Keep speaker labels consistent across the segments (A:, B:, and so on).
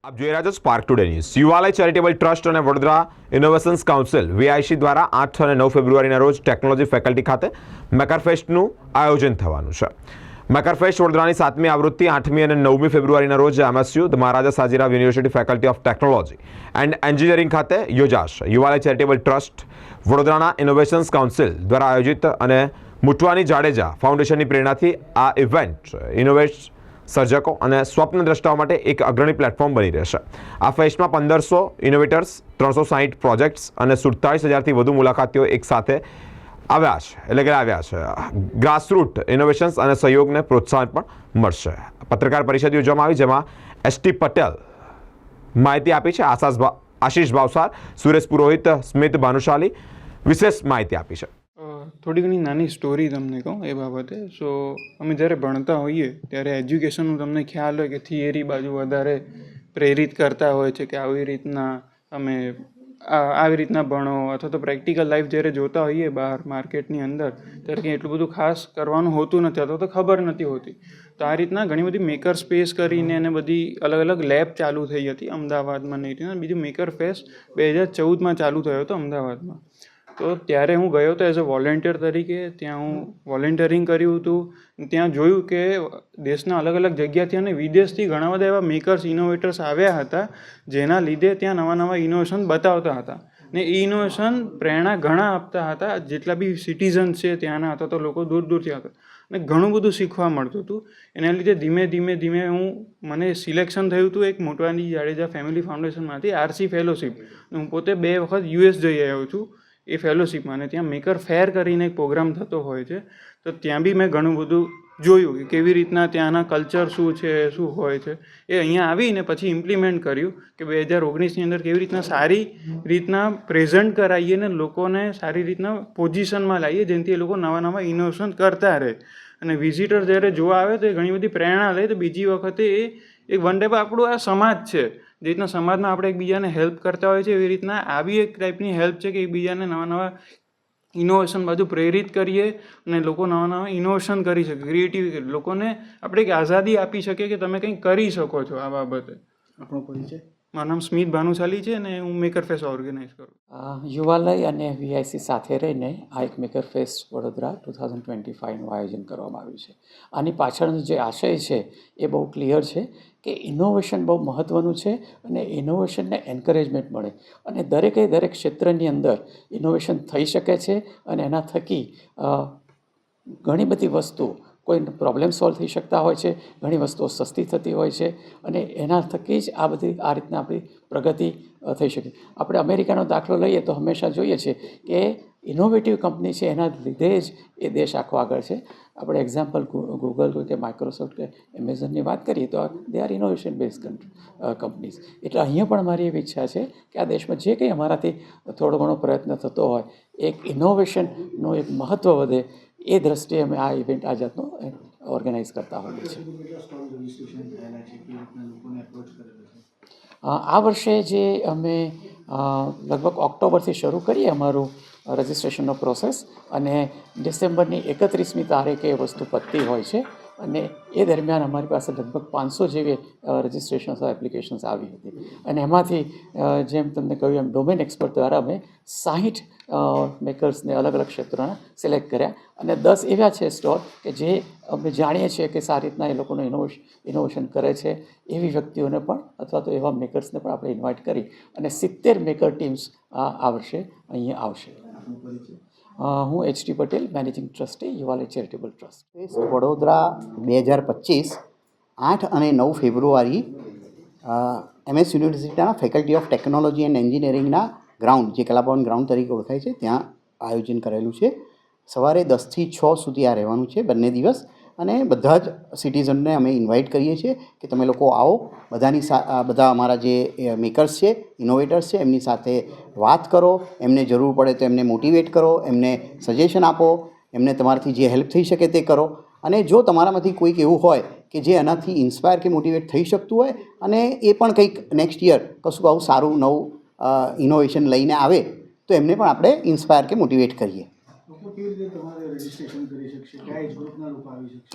A: આપ જોઈ રહ્યા છો Spark Today News. Yuvalay charitable trust અને વડોદરા ઇનોવેશન્સ કાઉન્સિલ VIC દ્વારા 8 અને 9 ફેબ્રુઆરીના રોજ ટેકનોલોજી ફેકલ્ટી ખાતે મેકરફેસ્ટનું આયોજન થવાનું છે. મેકરફેસ્ટ વડોદરાની 7મી આવૃત્તિ 8મી અને 9મી ફેબ્રુઆરીના રોજ MSU the Maharaja Sayajirao university faculty of technology and engineering ખાતે યોજાશે. યુવાલય ચેરિટેબલ ટ્રસ્ટ વડોદરાના ઇનોવેશન્સ કાઉન્સિલ દ્વારા આયોજિત અને મુટવાની જાડેજા ફાઉન્ડેશનની પ્રેરણાથી આ ઇવેન્ટ ઇનોવેટ સર્જકો અને સ્વપ્ન દ્રષ્ટાઓ માટે એક અગ્રણી પ્લેટફોર્મ બની રહેશે. આ ફેસ્ટમાં 1500 ઇનોવેટર્સ, 360 પ્રોજેક્ટ્સ અને 47,000થી વધુ મુલાકાતીઓ એક સાથે આવ્યા છે. ગ્રાસરૂટ ઇનોવેશન્સ અને સહયોગને પ્રોત્સાહન પણ મળશે. પત્રકાર પરિષદ યોજવામાં આવી, જેમાં ST પટેલ માહિતી આપી છે. આશીષ ભાવસાર, સુરેશ પુરોહિત, સ્મિત ભાનુશાલી વિશેષ માહિતી આપી છે.
B: થોડી ઘણી નાની સ્ટોરી તમને કહું એ બાબતે. સો અમે જ્યારે ભણતા હોઈએ ત્યારે એજ્યુકેશનનું તમને ખ્યાલ હોય કે થિયરી બાજુ વધારે પ્રેરિત કરતા હોય છે કે આવી રીતના અમે આવી રીતના ભણો, અથવા તો પ્રેક્ટિકલ લાઈફ જ્યારે જોતા હોઈએ બહાર માર્કેટની અંદર ત્યારે કંઈ એટલું બધું ખાસ કરવાનું હોતું નથી, અથવા તો ખબર નથી હોતી. તો આ રીતના ઘણી બધી મેકર સ્પેસ કરીને અને બધી અલગ અલગ લેબ ચાલુ થઈ હતી અમદાવાદમાં. નહીં બીજું મેકર ફેસ્ટ 2014માં ચાલુ થયો હતો અમદાવાદમાં. તો ત્યારે હું ગયો હતો એઝ અ વોલેન્ટિયર તરીકે. ત્યાં હું વોલેન્ટિયરિંગ કર્યું હતું. ત્યાં જોયું કે દેશના અલગ અલગ જગ્યાથી અને વિદેશથી ઘણા બધા એવા મેકર્સ, ઇનોવેટર્સ આવ્યા હતા, જેના લીધે ત્યાં નવા નવા ઇનોવેશન બતાવતા હતા. ને એ ઇનોવેશન પ્રેરણા ઘણા આપતા હતા. જેટલા બી સિટીઝન્સ છે ત્યાંના, અથવા તો લોકો દૂર દૂરથી આવતા, અને ઘણું બધું શીખવા મળતું હતું. એના લીધે ધીમે ધીમે મને સિલેક્શન થયું હતું એક Motwani Jadeja family ફાઉન્ડેશનમાંથી RC fellowship. હું પોતે 2 વખત US જઈ આવ્યો છું એ ફેલોશિપમાં. અને ત્યાં મેકર ફેર કરીને એક પ્રોગ્રામ થતો હોય છે. તો ત્યાં બી મેં ઘણું બધું જોયું કે કેવી રીતના ત્યાંના કલ્ચર શું છે, શું હોય છે. એ અહીંયા આવીને પછી ઇમ્પ્લિમેન્ટ કર્યું કે 2019ની અંદર કેવી રીતના સારી રીતના પ્રેઝન્ટ કરાવીએ ને લોકોને સારી રીતના પોઝિશનમાં લાવીએ, જેનાથી એ લોકો નવા નવા ઇનોવેશન કરતા રહે. અને વિઝિટર જ્યારે જોવા આવે તો એ ઘણી બધી પ્રેરણા લે. તો બીજી વખતે એ એક વન ડે આપણું આ સમાજ છે, જે રીતના સમાજમાં આપણે એકબીજાને હેલ્પ કરતા હોય છે, એવી રીતના આવી એક ટાઈપની હેલ્પ છે કે એકબીજાને નવા નવા ઇનોવેશન બાજુ પ્રેરિત કરીએ અને લોકો નવા નવા ઇનોવેશન કરી શકે. ક્રિએટિવ લોકોને આપણે એક આઝાદી આપી શકીએ કે તમે કંઈક કરી શકો છો આ બાબતે.
C: આપણો પરિચય?
B: મારું નામ સ્મિત ભાનુશાલી છે અને હું મેકર ફેસ્ટ ઓર્ગેનાઇઝ કરું.
C: યુવાલય અને VIC સાથે રહીને આ એક મેકર ફેસ્ટ વડોદરા 2025નું આયોજન કરવામાં આવ્યું છે. આની પાછળનો જે આશય છે એ બહુ ક્લિયર છે કે ઇનોવેશન બહુ મહત્ત્વનું છે અને ઇનોવેશનને એન્કરેજમેન્ટ મળે, અને દરેક ક્ષેત્રની અંદર ઇનોવેશન થઈ શકે છે. અને એના થકી ઘણી બધી વસ્તુ, કોઈ પ્રોબ્લેમ સોલ્વ થઈ શકતા હોય છે, ઘણી વસ્તુઓ સસ્તી થતી હોય છે, અને એના થકી જ આ રીતના આપણી પ્રગતિ થઈ શકે. આપણે અમેરિકાનો દાખલો લઈએ તો હંમેશા જોઈએ છીએ કે ઇનોવેટિવ કંપની છે, એના લીધે જ એ દેશ આખો આગળ છે. આપણે એક્ઝામ્પલ ગૂગલ કે માઇક્રોસોફ્ટ કે એમેઝોનની વાત કરીએ તો they are innovation base companies. એટલે અહીંયા પણ મારી એવી ઈચ્છા છે કે આ દેશમાં જે કંઈ અમારાથી થોડો ઘણો પ્રયત્ન થતો હોય, એક ઇનોવેશનનું એક મહત્ત્વ વધે, એ દ્રષ્ટિએ અમે આ ઇવેન્ટ આ જાતનો ઓર્ગેનાઇઝ કરતા હોઈએ છીએ. આ વર્ષે જે અમે લગભગ ઓક્ટોબરથી શરૂ કરીએ અમારું રજિસ્ટ્રેશનનો પ્રોસેસ, અને ડિસેમ્બરની 31મી તારીખે એ વસ્તુ પતતી હોય છે. અને એ દરમિયાન અમારી પાસે લગભગ 500 જેવી રજિસ્ટ્રેશન્સ એપ્લિકેશન્સ આવી હતી. અને એમાંથી જેમ તમને કહ્યું એમ ડોમેન એક્સપર્ટ દ્વારા અમે 60 મેકર્સને અલગ અલગ ક્ષેત્રોના સિલેક્ટ કર્યા. અને 10 એવા છે સ્ટોર કે જે અમે જાણીએ છીએ કે સારી રીતના એ લોકોનું ઇનોવેશન કરે છે, એવી વ્યક્તિઓને પણ, અથવા તો એવા મેકર્સને પણ આપણે ઇન્વાઇટ કરી અને 70 મેકર ટીમ્સ આ વર્ષે અહીંયા આવશે. હું HT Patel, managing trustee, Yuvalay charitable trust.
D: Vadodara 2025 8 અને 9 ફેબ્રુઆરી MS યુનિવર્સિટીના ફેકલ્ટી ઓફ ટેકનોલોજી એન્ડ એન્જિનિયરિંગના ગ્રાઉન્ડ, જે કલાભવન ગ્રાઉન્ડ તરીકે ઓળખાય છે, ત્યાં આયોજન કરેલું છે. સવારે 10 થી 6 સુધી આ રહેવાનું છે બંને દિવસ. અને બધા જ સિટીઝનને અમે ઇન્વાઇટ કરીએ છીએ કે તમે લોકો આવો, બધા અમારા જે મેકર્સ છે, ઇનોવેટર્સ છે, એમની સાથે વાત કરો, એમને જરૂર પડે તો એમને મોટિવેટ કરો, એમને સજેશન આપો, એમને તમારાથી જે હેલ્પ થઈ શકે તે કરો. અને જો તમારામાંથી કોઈક એવું હોય કે જે એનાથી ઇન્સ્પાયર કે મોટિવેટ થઈ શકતું હોય અને એ પણ કંઈક નેક્સ્ટ યર કશું આવું સારું નવું ઇનોવેશન લઈને આવે, તો એમને પણ આપણે ઇન્સ્પાયર કે મોટિવેટ કરીએ.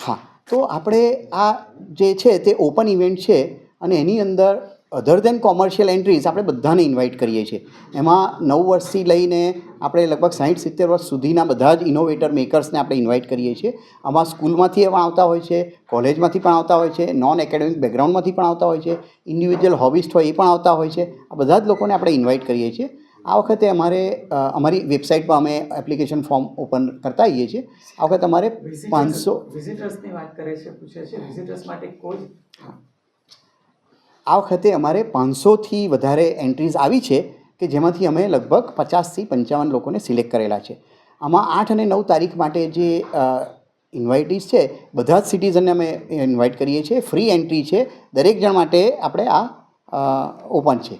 D: હા, તો આપણે આ જે છે તે ઓપન ઇવેન્ટ છે, અને એની અંદર અધર દેન કોમર્શિયલ એન્ટ્રીઝ આપણે બધાને ઇન્વાઇટ કરીએ છીએ. એમાં 9 વર્ષથી લઈને આપણે લગભગ 60-70 વર્ષ સુધીના બધા જ ઇનોવેટર મેકર્સને આપણે ઇન્વાઇટ કરીએ છીએ. આમાં સ્કૂલમાંથી પણ આવતા હોય છે, કોલેજમાંથી પણ આવતા હોય છે, નોન એકેડેમિક બેકગ્રાઉન્ડમાંથી પણ આવતા હોય છે, ઇન્ડિવિજ્યુઅલ હોબિસ્ટ હોય એ પણ આવતા હોય છે. આ બધા જ લોકોને આપણે ઇન્વાઇટ કરીએ છીએ. આ વખતે અમારી વેબસાઇટ પર અમે એપ્લિકેશન ફોર્મ ઓપન કરતા હોઈએ છીએ. આ વખતે અમારે 500
C: વિઝિટર્સની વાત કરે છે, પૂછે છે વિઝિટર્સ માટે કોઈ
D: આ વખતે અમારે 500થી વધારે એન્ટ્રીઝ આવી છે કે જેમાંથી અમે લગભગ 50થી 55 લોકોને સિલેક્ટ કરેલા છે. આમાં 8 અને 9 તારીખ માટે જે ઇન્વાઇટીસ છે બધા જ સિટીઝનને અમે ઇન્વાઇટ કરીએ છીએ. ફ્રી એન્ટ્રી છે, દરેક જણ માટે આપણે આ ઓપન છે.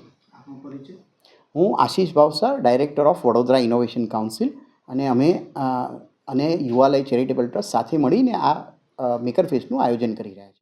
D: હું Ashish Bhavsar, director of Vadodara innovation council, અને અમે અને યુવાલય ચેરિટેબલ ટ્રસ્ટ સાથે મળીને આ મેકર ફેસ્ટનું આયોજન કરી રહ્યા છીએ.